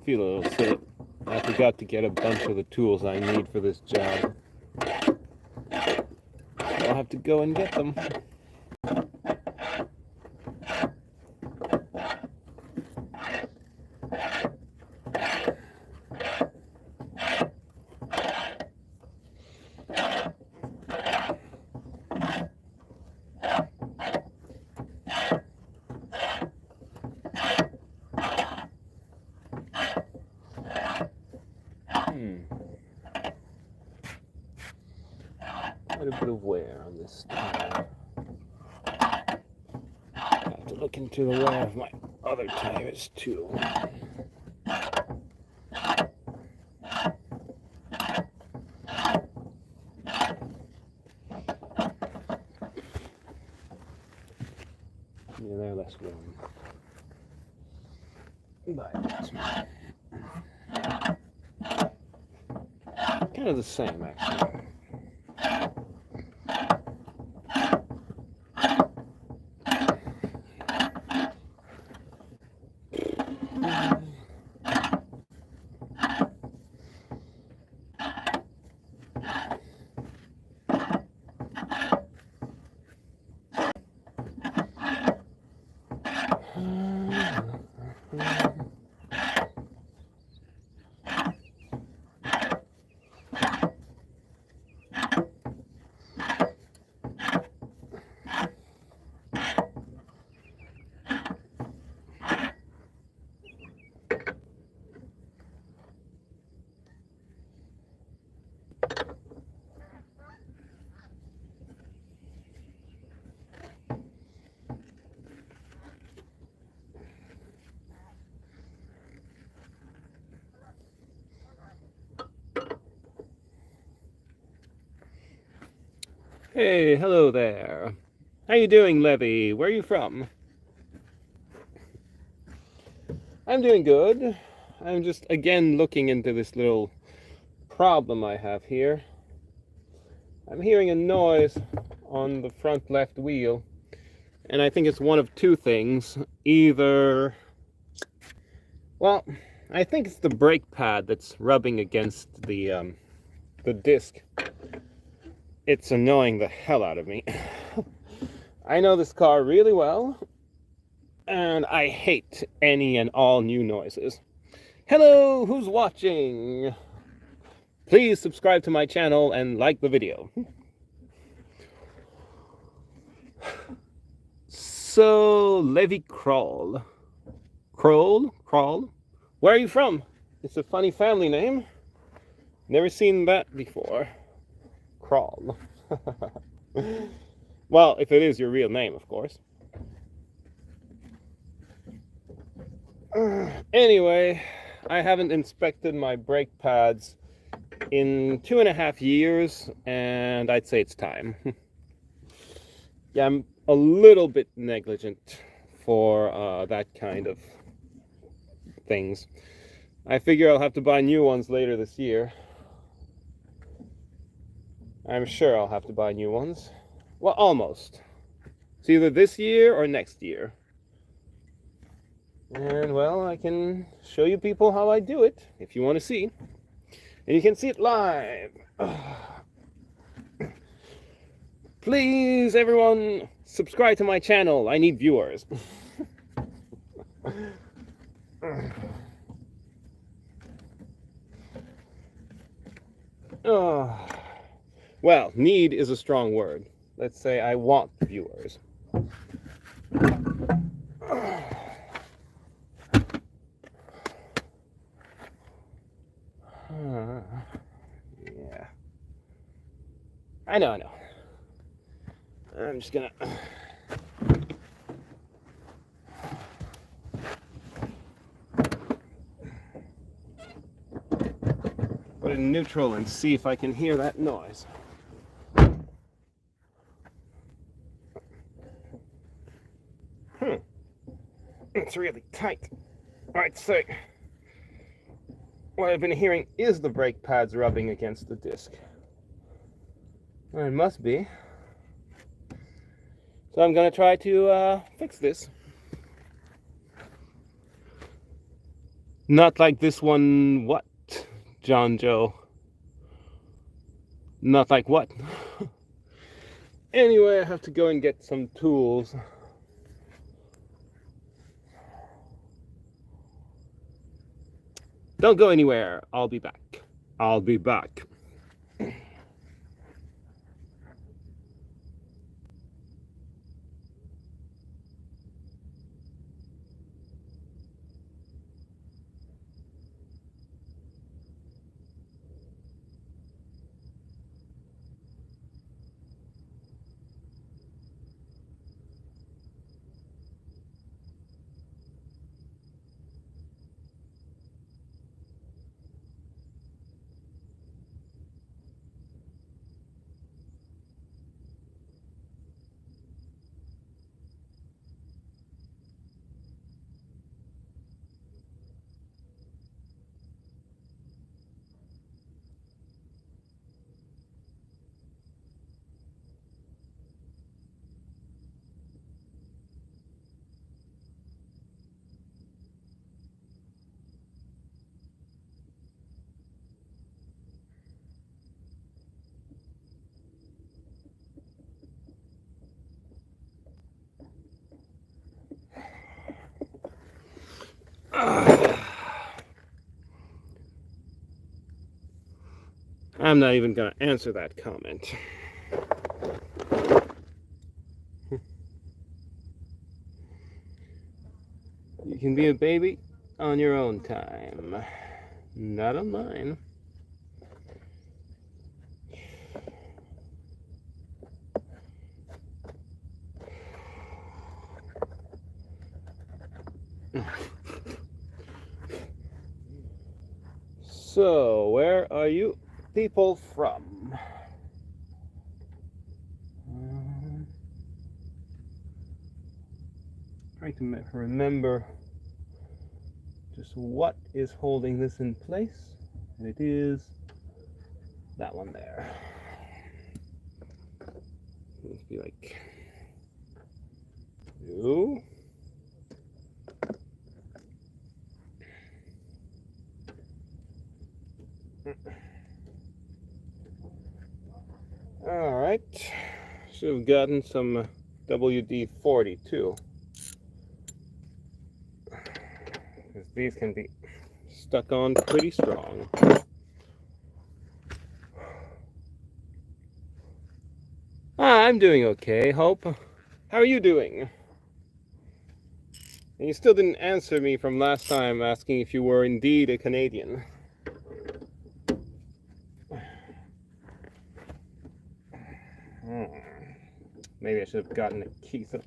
feel a little silly. I forgot to get a bunch of the tools I need for this job. I'll have to go and get them. Quite a bit of wear on this tire. I have to look into the wear of my other tires too. Yeah, they're less worn. But kind of the same, actually. Hey, hello there. How you doing, Levy? Where are you from? I'm doing good. I'm just again looking into this little problem I have here. I'm hearing a noise on the front left wheel, and I think it's one of two things. Either, well, I think it's the brake pad that's rubbing against the disc. It's annoying the hell out of me. I know this car really well, and I hate any and all new noises. Hello, who's watching? Please subscribe to my channel and like the video. So, Levy Crawl. Crawl? Where are you from? It's a funny family name. Never seen that before. Crawl. Well, if it is your real name, of course. Anyway, I haven't inspected my brake pads in 2.5 years, and I'd say it's time. Yeah, I'm a little bit negligent for that kind of things. I figure I'll have to buy new ones later this year. I'm sure I'll have to buy new ones. Well, almost. It's either this year or next year. And, well, I can show you people how I do it, if you want to see. And you can see it live. Please, everyone, subscribe to my channel. I need viewers. Well, need is a strong word. Let's say I want viewers. Yeah. I know. I'm just gonna... put it in neutral and see if I can hear that noise. It's really tight. Alright, so what I've been hearing is the brake pads rubbing against the disc. Well, it must be. So I'm going to try to fix this. Not like this one, what, John Joe? Not like what? Anyway, I have to go and get some tools. Don't go anywhere. I'll be back. I'll be back. I'm not even going to answer that comment. You can be a baby on your own time, not on mine. So, where are you people from? Trying to remember just what is holding this in place. And it is that one there. Must be like you. All right. Should have gotten some WD-40 too. Because these can be stuck on pretty strong. I'm doing okay, Hope. How are you doing? And you still didn't answer me from last time asking if you were indeed a Canadian. Maybe I should have gotten a key. So,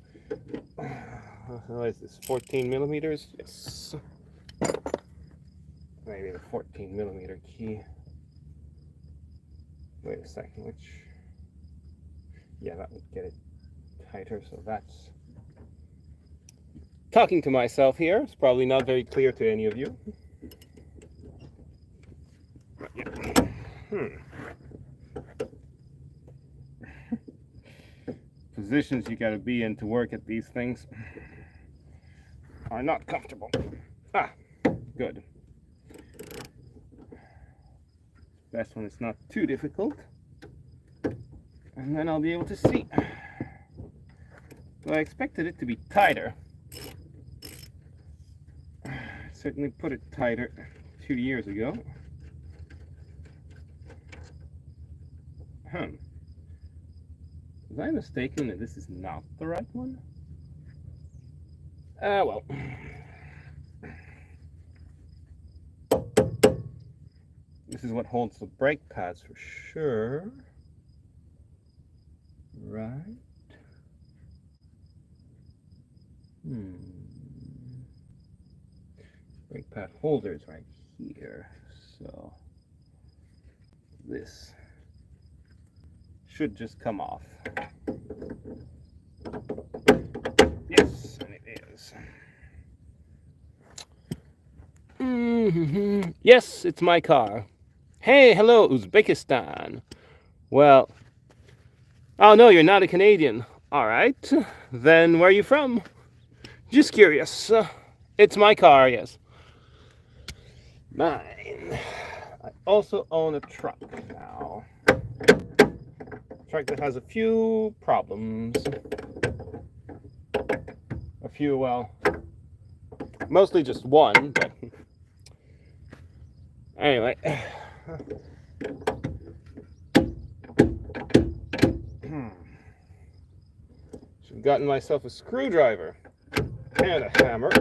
what is this, 14 millimeters? Yes. Maybe the 14 millimeter key. Wait a second, which... Yeah, that would get it tighter, so that's... Talking to myself here. It's probably not very clear to any of you. But yeah. Positions you gotta be in to work at these things are not comfortable. Good. Best when it's not too difficult. And then I'll be able to see. Well, I expected it to be tighter. Certainly put it tighter 2 years ago. Was I mistaken that this is not the right one? Well. This is what holds the brake pads for sure. Right. Brake pad holder is right here. So this should just come off. Yes, and it is. Yes, it's my car. Hey, hello, Uzbekistan. Well, oh no, you're not a Canadian. All right, then where are you from? Just curious. It's my car, yes. mine. I also own a truck now. A truck that has a few problems. A few, well, mostly just one, but anyway. Should have gotten myself a screwdriver and a hammer.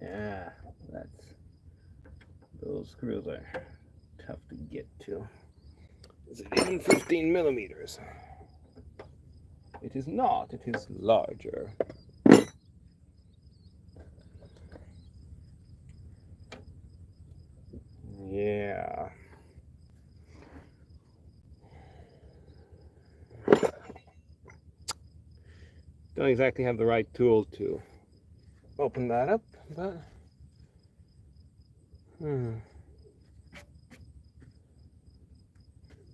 Yeah, those screws are tough to get to. Is it even 15 millimeters? It is not, it is larger. Yeah. Don't exactly have the right tool to open that up, but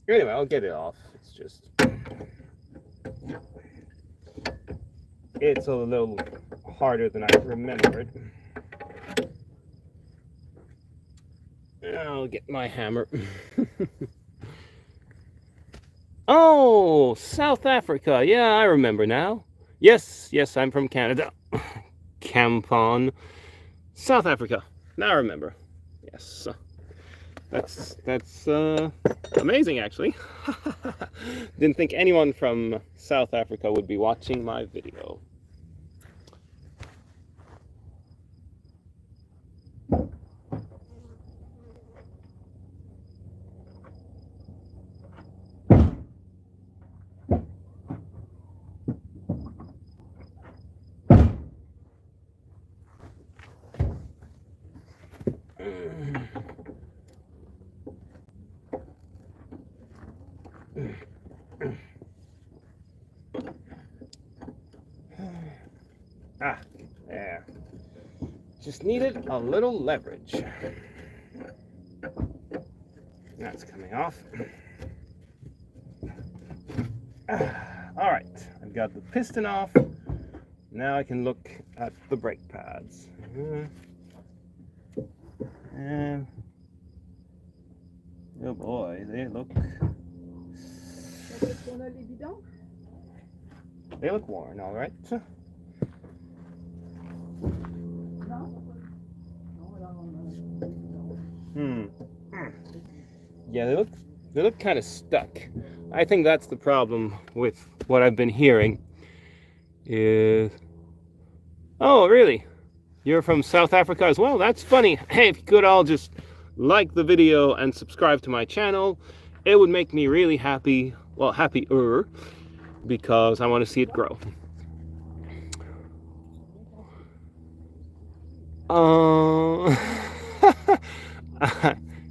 anyway, I'll get it off. It's just, it's a little harder than I remembered. I'll get my hammer. Oh, South Africa. Yeah, I remember now. Yes, I'm from Canada. Kampon, South Africa. Now I remember. Yes. That's amazing, actually. Didn't think anyone from South Africa would be watching my video. Ah, there. Just needed a little leverage. That's coming off. All right, I've got the piston off. Now I can look at the brake pads. And oh boy, they look worn, all right. Yeah, they look kind of stuck. I think that's the problem with what I've been hearing is, oh really? You're from South Africa as well? That's funny. Hey, if you could all just like the video and subscribe to my channel, it would make me really happy. Well, happier, because I want to see it grow.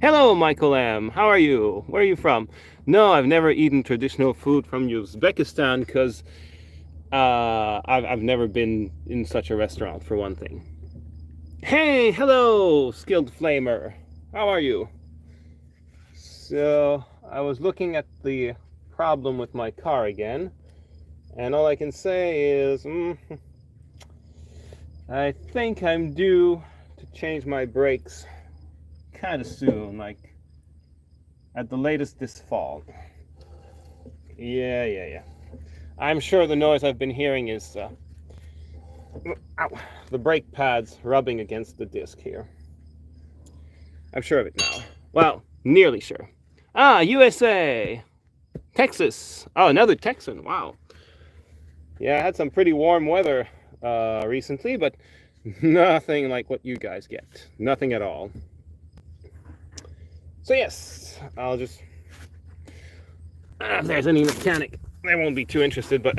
Hello, Michael M. How are you? Where are you from? No, I've never eaten traditional food from Uzbekistan because I've never been in such a restaurant, for one thing. Hey, hello, skilled flamer. How are you? So, I was looking at the problem with my car again, and all I can say is, I think I'm due to change my brakes kind of soon, like at the latest this fall. Yeah. I'm sure the noise I've been hearing is the brake pads rubbing against the disc here. I'm sure of it now. Well, nearly sure. Ah, USA! Texas! Oh, another Texan, wow. Yeah, I had some pretty warm weather recently, but nothing like what you guys get. Nothing at all. So yes, I'll just, if there's any mechanic, they won't be too interested, but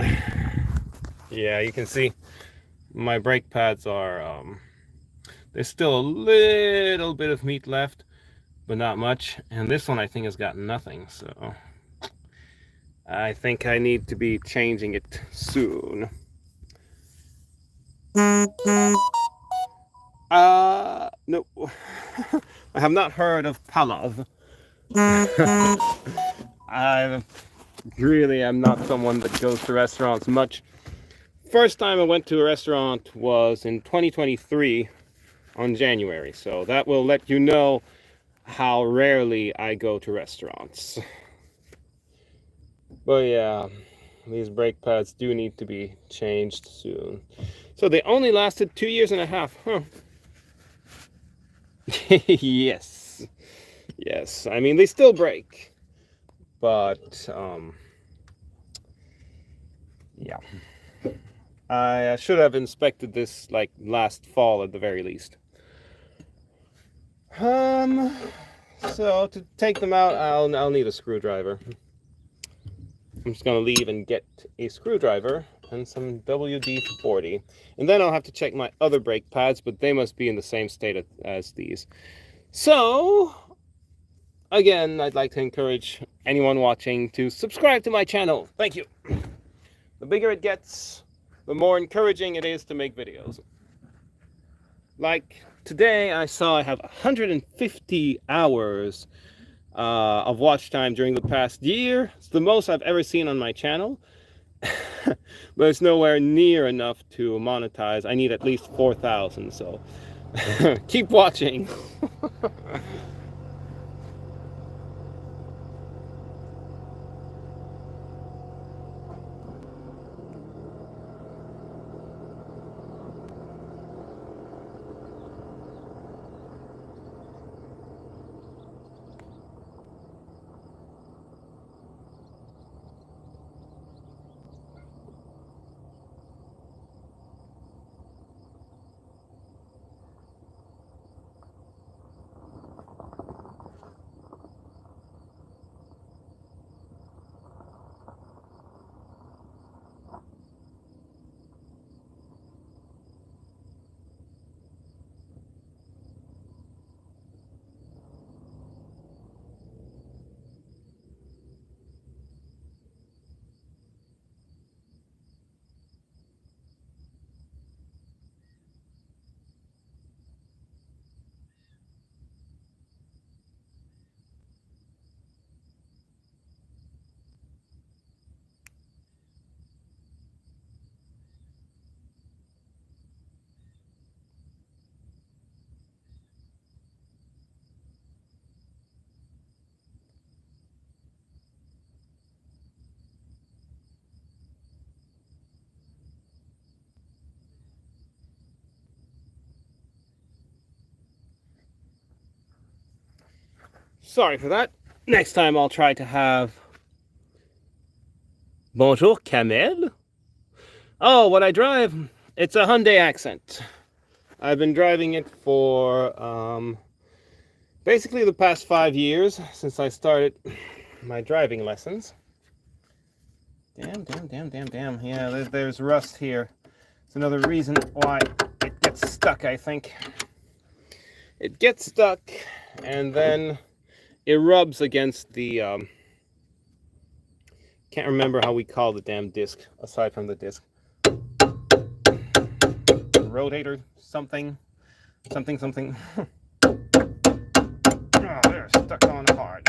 yeah, you can see my brake pads are, there's still a little bit of meat left, but not much. And this one I think has got nothing, so I think I need to be changing it soon. No, I have not heard of Palav. Really, I'm not someone that goes to restaurants much. First time I went to a restaurant was in 2023 on January, so that will let you know how rarely I go to restaurants. But yeah, these brake pads do need to be changed soon. So they only lasted 2.5 years, huh? Yes. Yes, I mean, they still break. But, yeah. I should have inspected this, like, last fall at the very least. So to take them out, I'll need a screwdriver. I'm just gonna leave and get a screwdriver and some WD-40. And then I'll have to check my other brake pads, but they must be in the same state as these. So, again, I'd like to encourage anyone watching to subscribe to my channel. Thank you. The bigger it gets, the more encouraging it is to make videos. Like today, I saw I have 150 hours of watch time during the past year. It's the most I've ever seen on my channel. But it's nowhere near enough to monetize. I need at least 4,000, so keep watching. Sorry for that. Next time I'll try to have... Bonjour, Kamel? Oh, what I drive? It's a Hyundai Accent. I've been driving it for basically the past 5 years since I started my driving lessons. Damn. Yeah, there's rust here. It's another reason why it gets stuck, I think. It gets stuck, and then it rubs against the... can't remember how we call the damn disc, aside from the disc. Rotator, something. Oh, they're stuck on hard.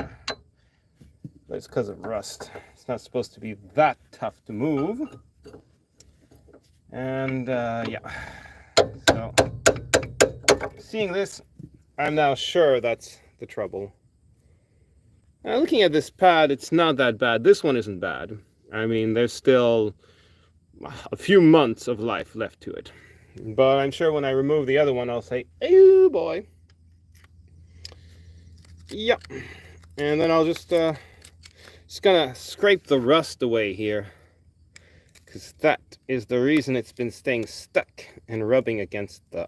But it's because of rust. It's not supposed to be that tough to move. And yeah. So, seeing this, I'm now sure that's the trouble. Now, looking at this pad, it's not that bad. This one isn't bad. I mean, there's still a few months of life left to it. But I'm sure when I remove the other one, I'll say, "Oh boy." Yep. And then I'll just gonna scrape the rust away here, because that is the reason it's been staying stuck and rubbing against the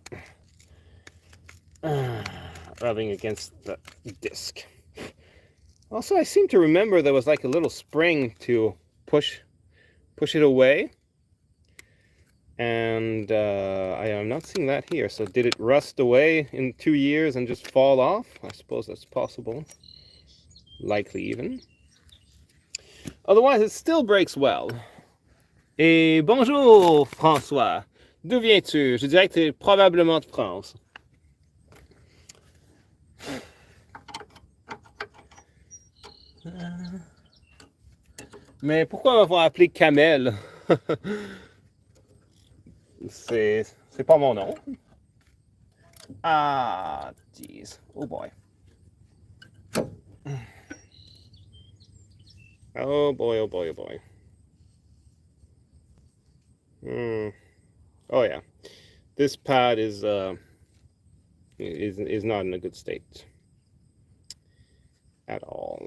disc. Also, I seem to remember there was like a little spring to push it away. And I am not seeing that here. So did it rust away in 2 years and just fall off? I suppose that's possible. Likely even. Otherwise, it still breaks well. Et bonjour, François. D'où viens-tu? Je dirais que tu es probablement de France. Mais pourquoi m'avoir appelé Kamel? C'est pas mon nom. Ah, jeez. Oh boy. Oh boy, oh boy, oh boy. Oh yeah. This pad is not in a good state at all.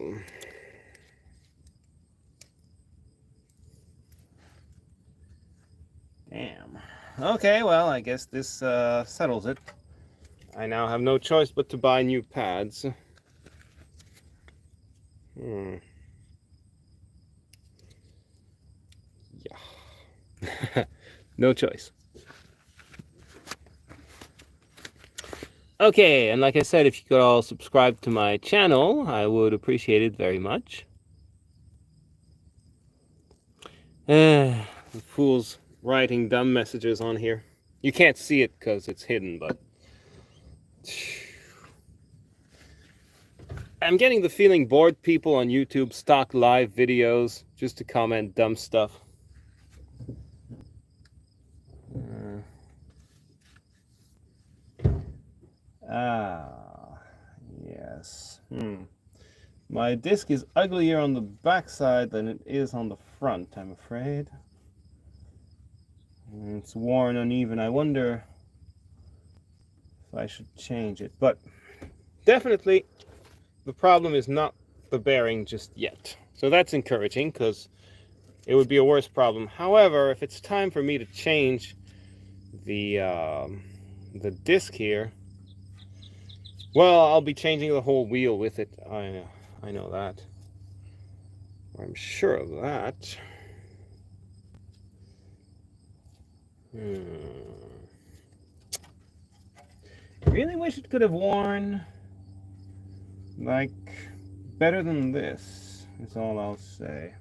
Damn. Okay, well, I guess this settles it. I now have no choice but to buy new pads. Yeah. No choice. Okay, and like I said, if you could all subscribe to my channel, I would appreciate it very much. The fool's writing dumb messages on here. You can't see it because it's hidden, but I'm getting the feeling bored people on YouTube stock live videos just to comment dumb stuff. Yes. My disc is uglier on the back side than it is on the front, I'm afraid. It's worn uneven. I wonder if I should change it. But definitely the problem is not the bearing just yet. So that's encouraging because it would be a worse problem. However, if it's time for me to change the disc here, well, I'll be changing the whole wheel with it. I know that. I'm sure of that. Really wish it could have worn like better than this. That's all I'll say.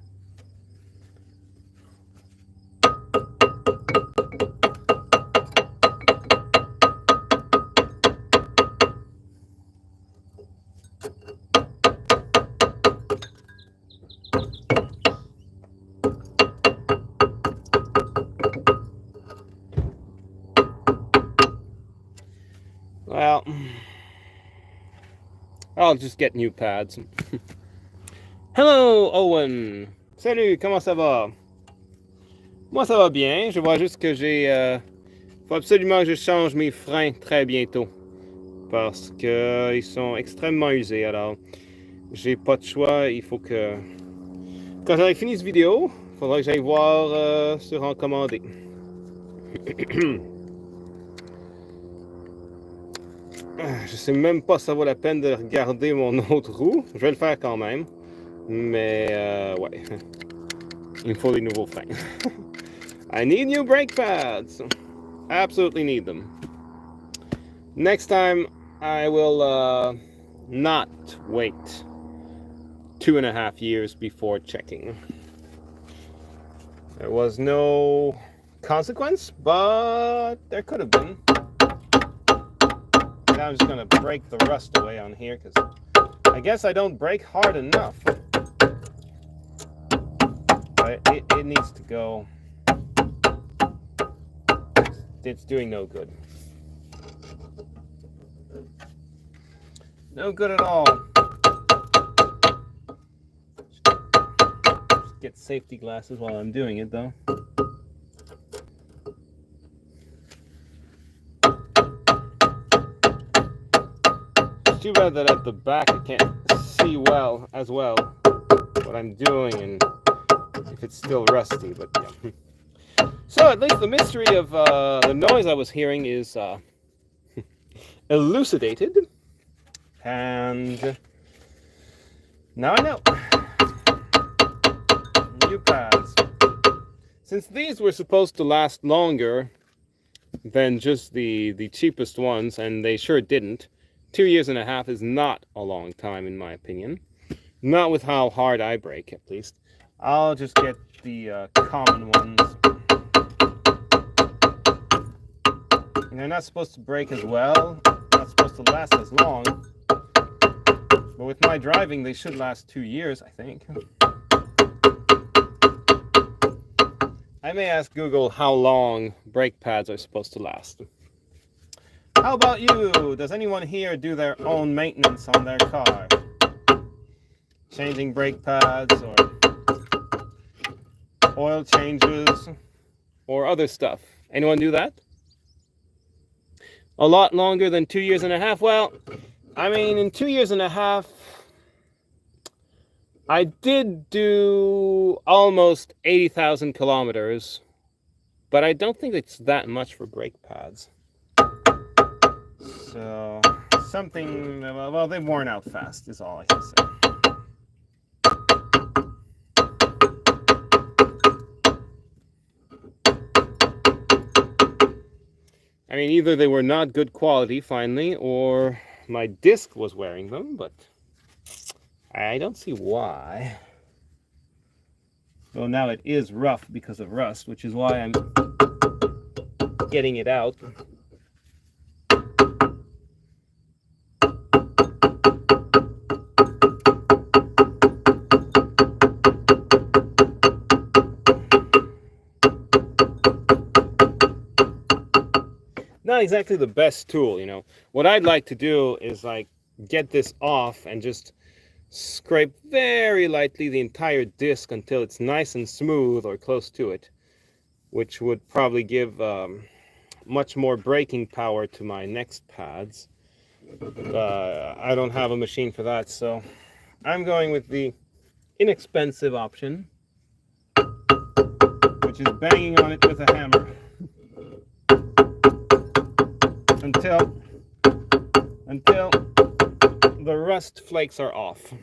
Well, I'll just get new pads. Hello, Owen. Salut, comment ça va? Moi, ça va bien. Je vois juste que faut absolument que je change mes freins très bientôt. Parce que ils sont extrêmement usés. Alors, j'ai pas de choix. Il faut que... Quand j'aurai fini cette vidéo, il faudra que j'aille voir sur en commander. Je sais même pas si ça vaut la peine de regarder mon autre roue. Je vais le faire quand même. Mais ouais. Il me faut des nouveaux freins. I need new brake pads. Absolutely need them. Next time I will not wait 2.5 years before checking. There was no consequence, but there could have been. Now I'm just going to break the rust away on here because I guess I don't brake hard enough. But it needs to go. It's doing no good. No good at all. Just get safety glasses while I'm doing it though. Too bad that at the back I can't see as well what I'm doing and if it's still rusty, but yeah. So at least the mystery of the noise I was hearing is elucidated, and now I know. New pads. Since these were supposed to last longer than just the cheapest ones, and they sure didn't, 2.5 years is not a long time in my opinion. Not with how hard I brake, at least. I'll just get the common ones. And they're not supposed to break as well. Not supposed to last as long. But with my driving, they should last 2 years, I think. I may ask Google how long brake pads are supposed to last. How about you? Does anyone here do their own maintenance on their car? Changing brake pads or oil changes or other stuff? Anyone do that? A lot longer than 2 years and a half? Well, I mean, in 2 years and a half, I did do almost 80,000 kilometers, but I don't think it's that much for brake pads. So, something, well, they've worn out fast, is all I can say. I mean, either they were not good quality, finally, or my disc was wearing them, but I don't see why. Well, now it is rough because of rust, which is why I'm getting it out. Not exactly the best tool, you know. What I'd like to do is like get this off and just scrape very lightly the entire disc until it's nice and smooth or close to it, which would probably give much more braking power to my next pads. I don't have a machine for that, so I'm going with the inexpensive option, which is banging on it with a hammer until the rust flakes are off.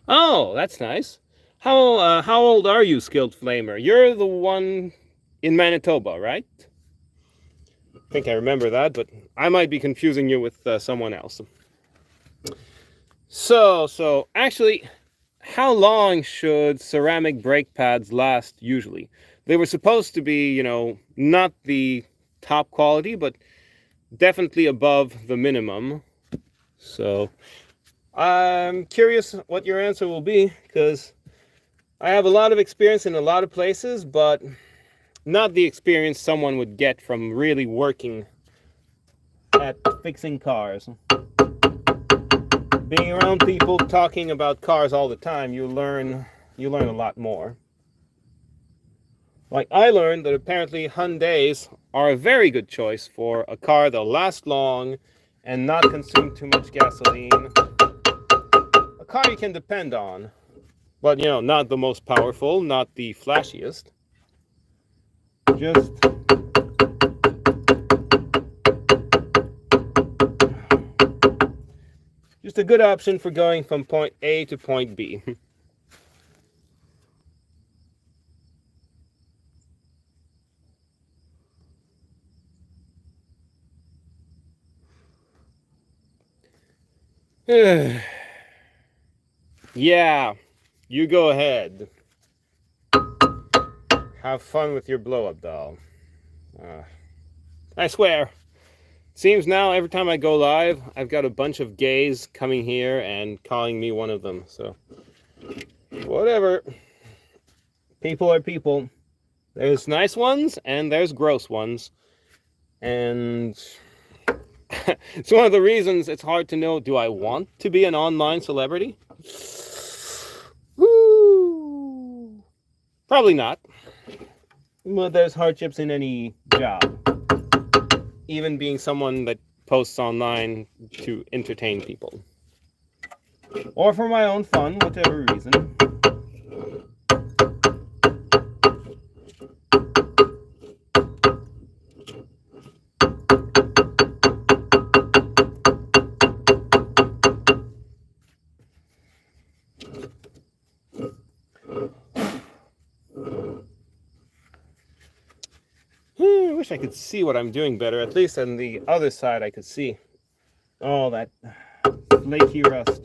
Oh, that's nice. How old are you, Skilled Flamer? You're the one in Manitoba, right? I think I remember that, but I might be confusing you with someone else. So actually, how long should ceramic brake pads last usually? They were supposed to be, you know, not the top quality, but definitely above the minimum. So I'm curious what your answer will be, because I have a lot of experience in a lot of places, but not the experience someone would get from really working at fixing cars. Being around people talking about cars all the time, you learn a lot more. Like, I learned that apparently Hyundais are a very good choice for a car that'll last long and not consume too much gasoline. A car you can depend on, but, you know, not the most powerful, not the flashiest. Just a good option for going from point A to point B. Yeah, you go ahead. Have fun with your blow-up doll. I swear, seems now every time I go live, I've got a bunch of gays coming here and calling me one of them. So, whatever. People are people. There's nice ones and there's gross ones. And it's one of the reasons it's hard to know, do I want to be an online celebrity? Woo! Probably not. Well, there's hardships in any job. Even being someone that posts online to entertain people. Or for my own fun, whatever reason. I wish I could see what I'm doing better. At least on the other side I could see. Oh, that flaky rust.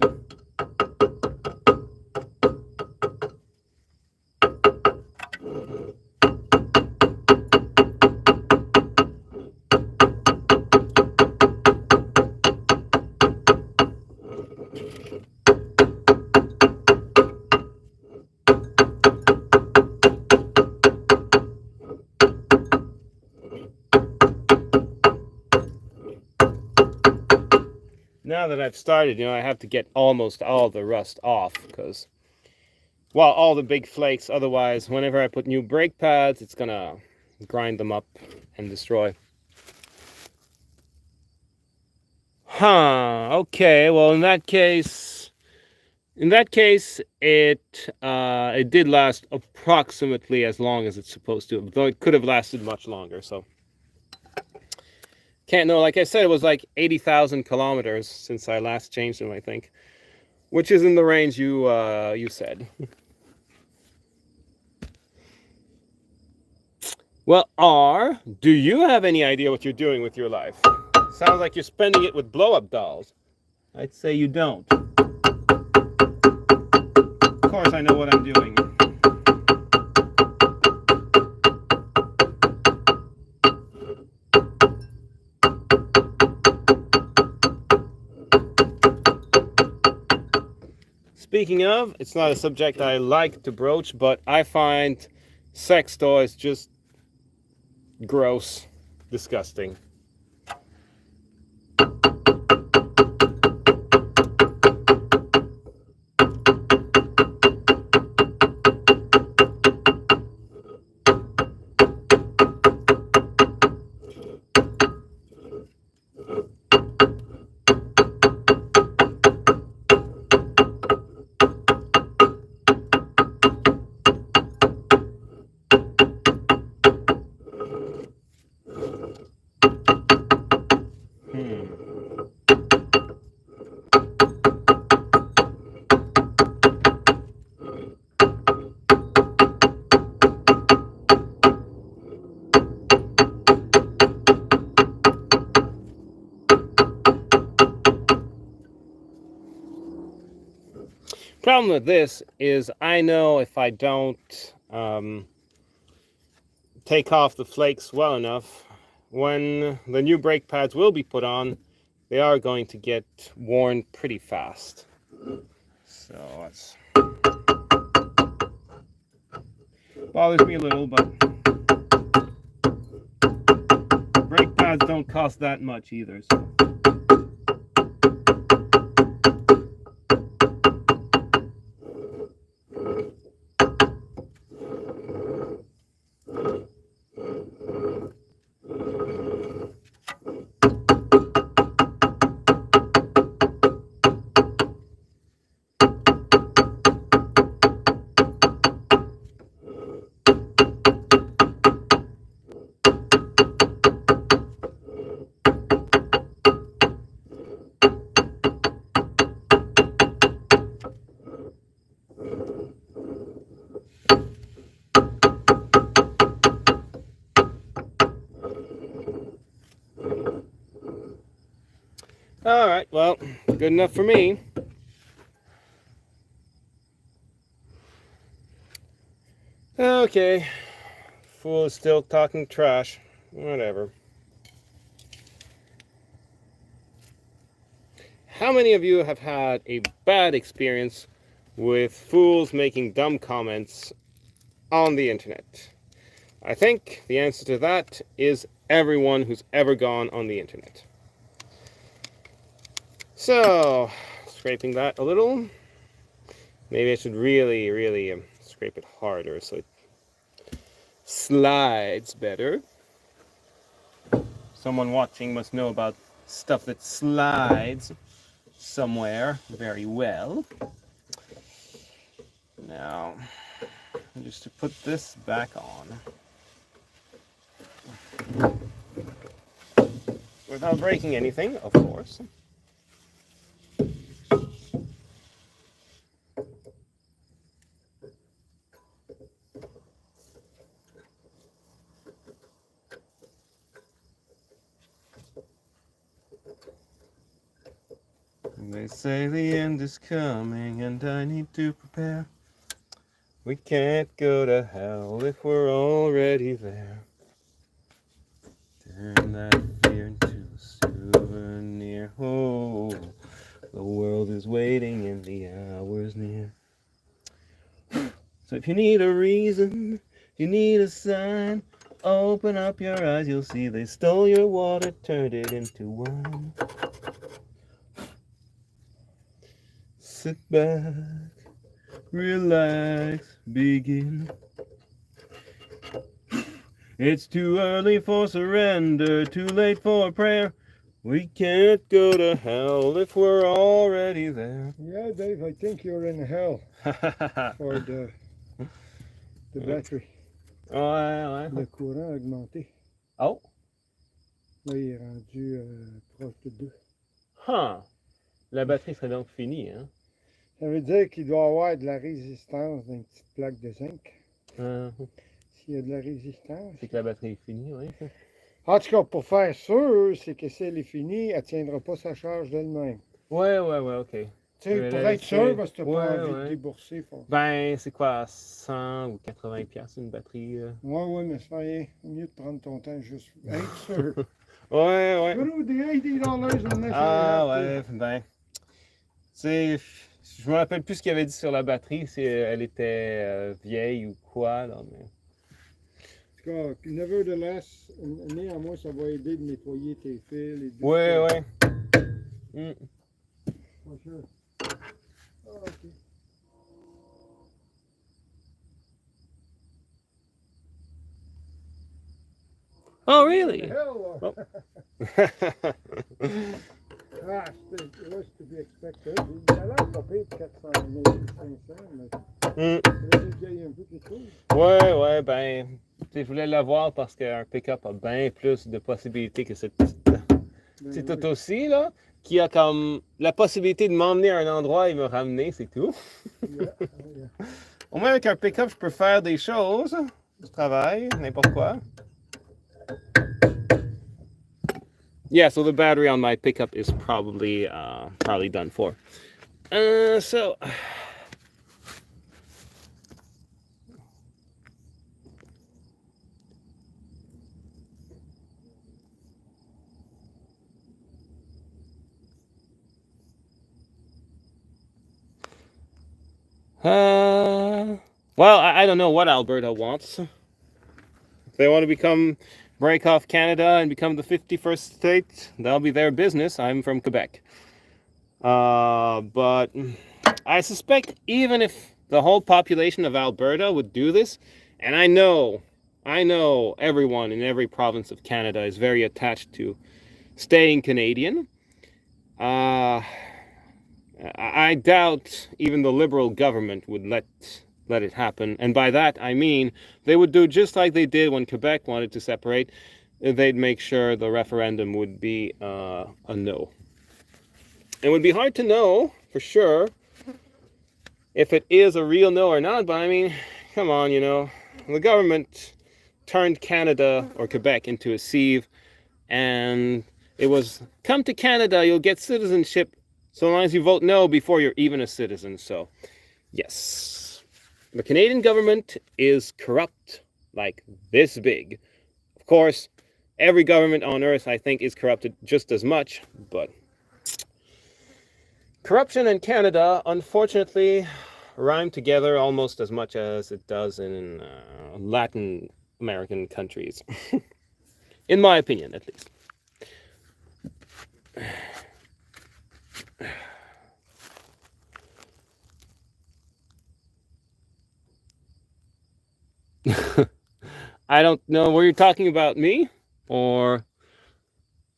now that I've started, I have to get almost all the rust off because, well, all the big flakes. Otherwise, whenever I put new brake pads, it's gonna grind them up and destroy. Okay. Well, in that case, it did last approximately as long as it's supposed to, though it could have lasted much longer. So can't know. Like I said, it was like 80,000 kilometers since I last changed them, I think, which is in the range you said. Well, R, do you have any idea what you're doing with your life? Sounds like you're spending it with blow-up dolls. I'd say you don't. Of course, I know what I'm doing. Speaking of, it's not a subject I like to broach, but I find sex toys just gross, disgusting. Problem with this is I know if I don't take off the flakes well enough, when the new brake pads will be put on, they are going to get worn pretty fast. So that's bothers me a little, but brake pads don't cost that much either. So. All right, well, good enough for me. Okay, fool is still talking trash. Whatever. How many of you have had a bad experience with fools making dumb comments on the internet? I think the answer to that is everyone who's ever gone on the internet. So, scraping that a little. Maybe I should really scrape it harder so it slides better. Someone watching must know about stuff that slides somewhere very well. Now, just to put this back on without breaking anything, of course. They say the end is coming and I need to prepare. We can't go to hell if we're already there. Turn that fear into a souvenir. Oh, the world is waiting and the hour's near. So if you need a reason, you need a sign, open up your eyes, you'll see they stole your water, turned it into wine. Sit back, relax, begin. It's too early for surrender, too late for prayer. We can't go to hell if we're already there. Yeah, Dave, I think you're in hell for the battery. Ouais. Le courant a augmenté. Oh. Là, il est rendu proche de 2. La batterie serait donc finie, hein? Ça veut dire qu'il doit y avoir de la résistance dans une petite plaque de zinc. S'il y a de la résistance. C'est que la batterie est finie, oui. En tout cas, pour faire sûr, c'est que si elle est finie, elle ne tiendra pas sa charge d'elle-même. Ouais, ok. Tu sais, pour être sûr, parce que tu n'as pas envie de débourser. Ben, c'est quoi, 100 ou 80 piastres une batterie? Ouais, mais c'est rien. Mieux de prendre ton temps, juste être sûr. Ouais. Ah, ouais, ben. Tu sais, je me rappelle plus ce qu'il avait dit sur la batterie, si elle était vieille ou quoi, là, mais... En tout cas, nevertheless, néanmoins, ça va aider de nettoyer tes fils. Ouais. For sure. Oh, okay. Oh, really? Hell, it was to be expected. Il a l'air pas pire de 400 000, 500, mais il y a un peu quelque chose. Ouais, ben, je voulais l'avoir parce qu'un pick-up a bien plus de possibilités que cette petite auto-ci, là, qui a comme la possibilité de m'emmener à un endroit et me ramener, c'est tout. Au moins, avec un pick-up, je peux faire des choses, du travail, n'importe quoi. Yeah, so the battery on my pickup is probably done for. So well, I don't know what Alberta wants. If they want to break off Canada and become the 51st state, that'll be their business. I'm from Quebec. But I suspect even if the whole population of Alberta would do this, and I know everyone in every province of Canada is very attached to staying Canadian. I doubt even the Liberal government would let it happen. And by that, I mean they would do just like they did when Quebec wanted to separate. They'd make sure the referendum would be a no. It would be hard to know for sure if it is a real no or not, but I mean, come on, the government turned Canada or Quebec into a sieve, and it was, come to Canada, you'll get citizenship so long as you vote no before you're even a citizen. So, yes, the Canadian government is corrupt, like this big. Of course, every government on earth, I think, is corrupted just as much, but corruption in Canada, unfortunately, rhyme together almost as much as it does in Latin American countries. In my opinion, at least. I don't know, were you talking about me? Or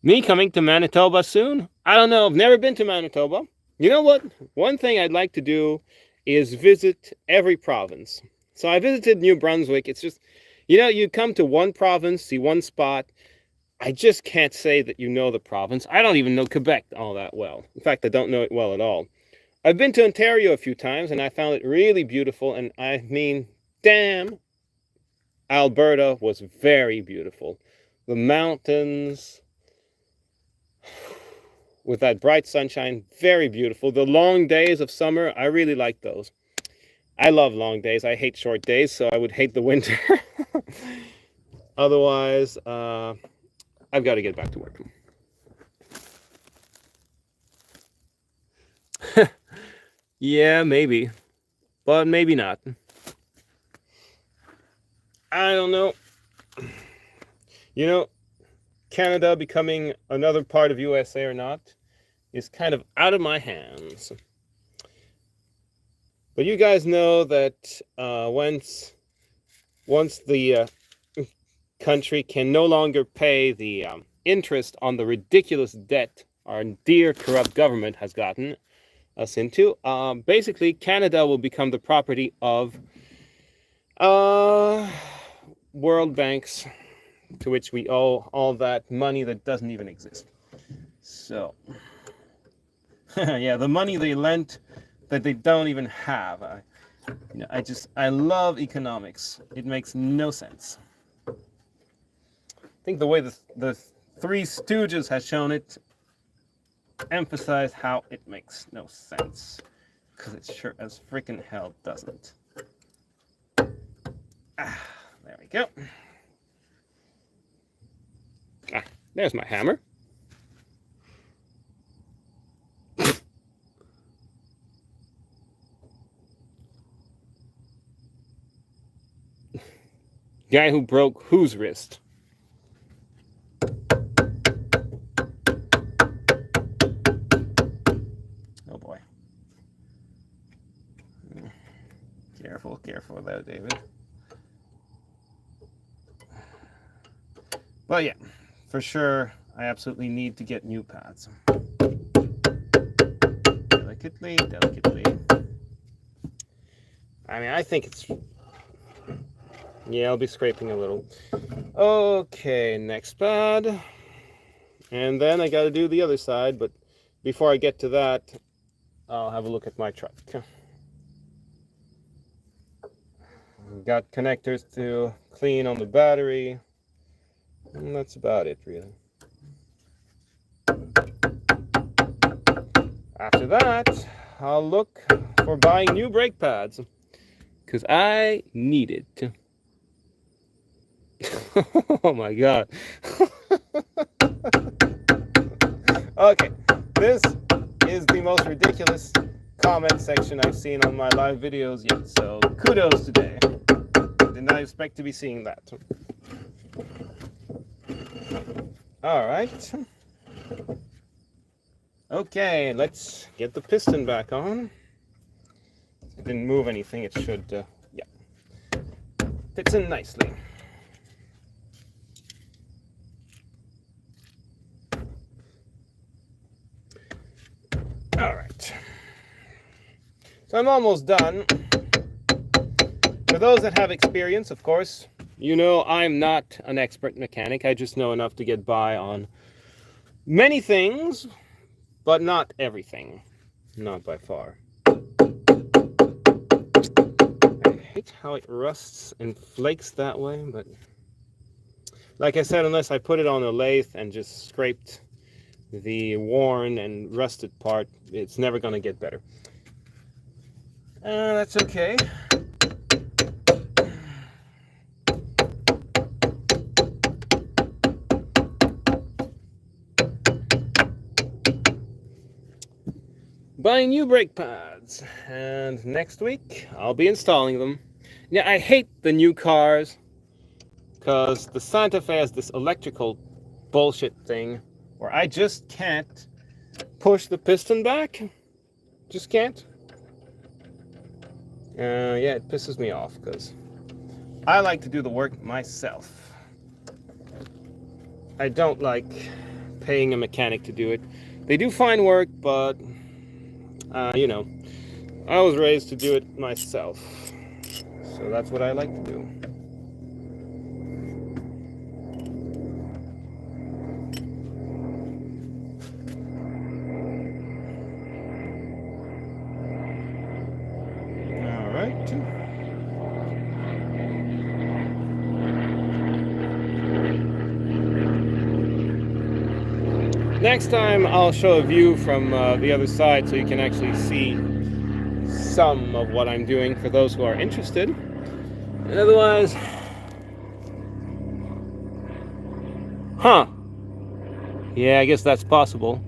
me coming to Manitoba soon? I don't know, I've never been to Manitoba. You know what? One thing I'd like to do is visit every province. So I visited New Brunswick. It's just, you come to one province, see one spot. I just can't say that you know the province. I don't even know Quebec all that well. In fact, I don't know it well at all. I've been to Ontario a few times, and I found it really beautiful. And I mean, damn, Alberta was very beautiful. The mountains, with that bright sunshine, very beautiful. The long days of summer, I really like those. I love long days. I hate short days, so I would hate the winter. Otherwise, I've got to get back to work. Yeah, maybe. But maybe not. I don't know. Canada becoming another part of USA or not is kind of out of my hands. But you guys know that once the country can no longer pay the interest on the ridiculous debt our dear corrupt government has gotten us into, basically Canada will become the property of world banks, to which we owe all that money that doesn't even exist. So, yeah, the money they lent that they don't even have. I love economics. It makes no sense. I think the way the Three Stooges has shown it emphasize how it makes no sense, because it sure as freaking hell doesn't. There we go. There's my hammer. Guy who broke whose wrist? Oh boy. Careful there, David. Well, yeah, for sure, I absolutely need to get new pads. Delicately. I mean, I think it's... Yeah, I'll be scraping a little. Okay, next pad. And then I gotta do the other side, but before I get to that, I'll have a look at my truck. Got connectors to clean on the battery. And that's about it, really. After that, I'll look for buying new brake pads, because I need it. Oh my god. Okay, this is the most ridiculous comment section I've seen on my live videos yet, so kudos today. Did not expect to be seeing that. Alright. Okay, let's get the piston back on. It didn't move anything, it should, yeah. Fits in nicely. Alright. So I'm almost done. For those that have experience, of course, you know I'm not an expert mechanic. I just know enough to get by on many things, but not everything. Not by far. I hate how it rusts and flakes that way, but like I said, unless I put it on a lathe and just scraped the worn and rusted part, it's never going to get better. That's okay. Buying new brake pads, and next week I'll be installing them. Yeah, I hate the new cars because the Santa Fe has this electrical bullshit thing where I just can't push the piston back. Just can't. Yeah, it pisses me off because I like to do the work myself. I don't like paying a mechanic to do it. They do fine work, but you know, I was raised to do it myself, so that's what I like to do. All right. Next time I'll show a view from the other side so you can actually see some of what I'm doing for those who are interested. And otherwise, yeah, I guess that's possible.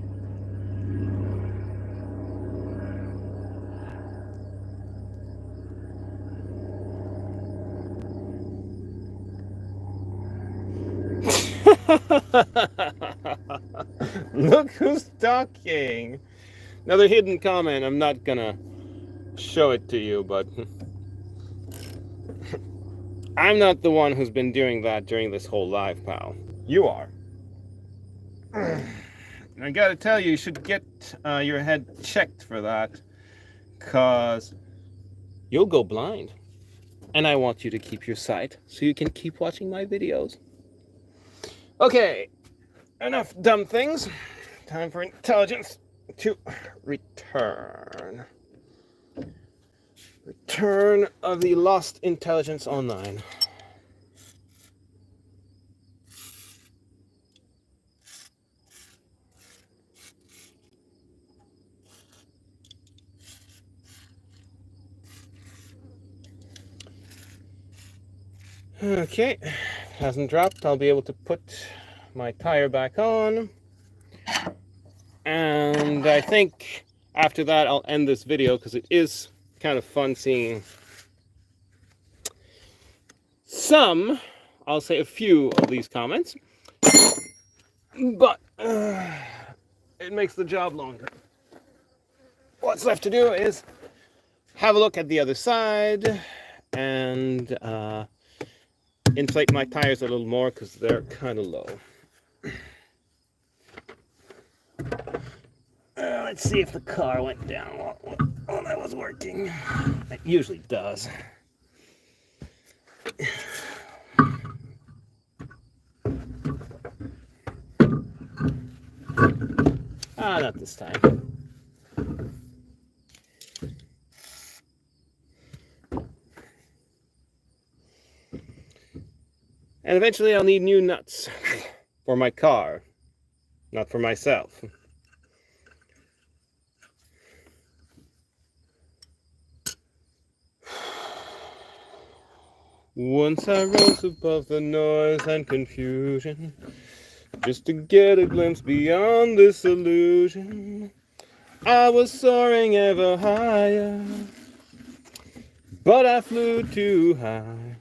Look who's talking. Another hidden comment I'm not gonna show it to you, but I'm not the one who's been doing that during this whole live, pal. You are. I gotta tell you, you should get your head checked for that, cause you'll go blind. And I want you to keep your sight so you can keep watching my videos. Okay, enough dumb things. Time for intelligence to return. Return of the lost intelligence online. Okay, hasn't dropped. I'll be able to put my tire back on. And I think after that I'll end this video because it is kind of fun seeing some, I'll say a few of these comments, but it makes the job longer. What's left to do is have a look at the other side and inflate my tires a little more because they're kind of low. Let's see if the car went down while that was working. It usually does. Not this time. And eventually I'll need new nuts for my car, not for myself. Once I rose above the noise and confusion, just to get a glimpse beyond this illusion. I was soaring ever higher, but I flew too high.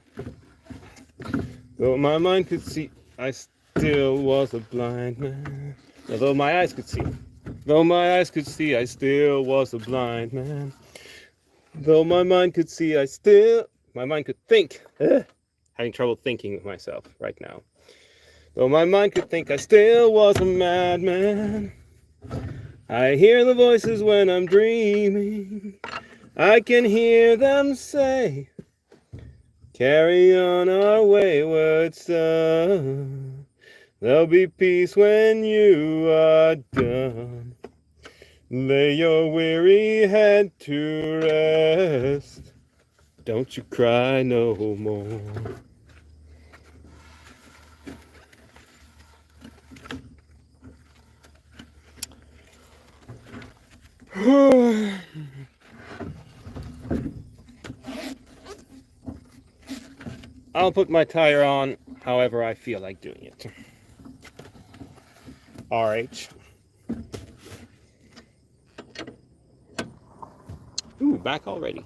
Though my mind could see, I still was a blind man. Though my eyes could see, I still was a blind man. Though my mind could see, my mind could think. Having trouble thinking with myself right now. Though my mind could think, I still was a madman. I hear the voices when I'm dreaming. I can hear them say, carry on our wayward son. There'll be peace when you are done. Lay your weary head to rest. Don't you cry no more. I'll put my tire on however I feel like doing it. RH. Ooh, back already.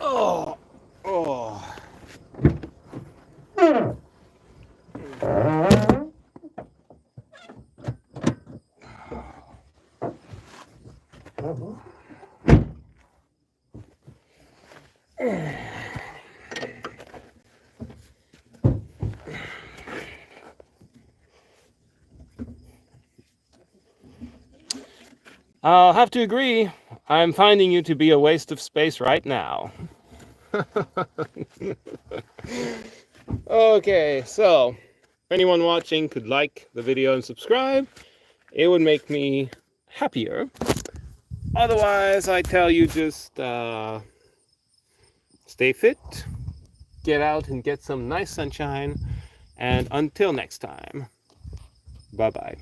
Oh. I'll have to agree. I'm finding you to be a waste of space right now. Okay, so if anyone watching could like the video and subscribe, it would make me happier. Otherwise, I tell you, just stay fit, get out and get some nice sunshine, and until next time, bye-bye.